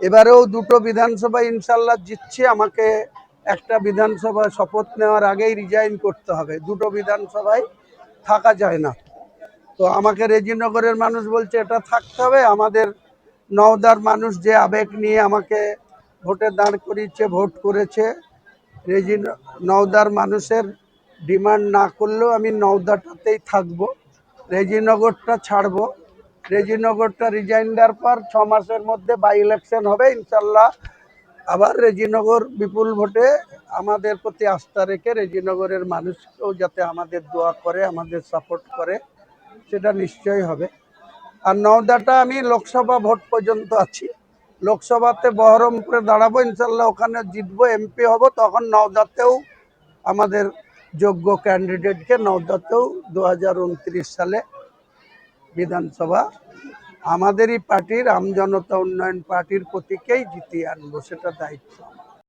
এবারেও দুটো বিধানসভা ইনশাল্লাহ জিতছি। আমাকে একটা বিধানসভা শপথ নেওয়ার আগেই রিজাইন করতে হবে, দুটো বিধানসভায় থাকা যায় না। তো আমাকে রেজিনগরের মানুষ বলছে এটা থাকতে হবে। আমাদের নওদার মানুষ যে আবেগ নিয়ে আমাকে ভোটে দাঁড় করিয়েছে, ভোট করেছে, নওদার মানুষের ডিমান্ড না করলেও আমি নওদাটাতেই থাকবো, রেজিনগরটা ছাড়বো। রেজিনগরটা রিজাইন দেওয়ার পর 6 মাসের মধ্যে বাই ইলেকশন হবে ইনশাল্লাহ। আবার রেজিনগর বিপুল ভোটে আমাদের প্রতি আস্থা রেখে রেজিনগরের মানুষকেও যাতে আমাদের দোয়া করে, আমাদের সাপোর্ট করে, সেটা নিশ্চয়ই হবে। আর নওদাটা আমি লোকসভা ভোট পর্যন্ত আছি, লোকসভাতে বহরমপুরে দাঁড়াবো ইনশাল্লাহ, ওখানে জিতবো, এমপি হব। তখন নওদাতেও আমাদের যোগ্য ক্যান্ডিডেটকে নওদাতেও 2029 সালে বিধানসভা আমাদেরই পার্টির আমজনতা উন্নয়ন পার্টির প্রতীকেই জিতিয়ে আনবো, সেটা দায়িত্ব।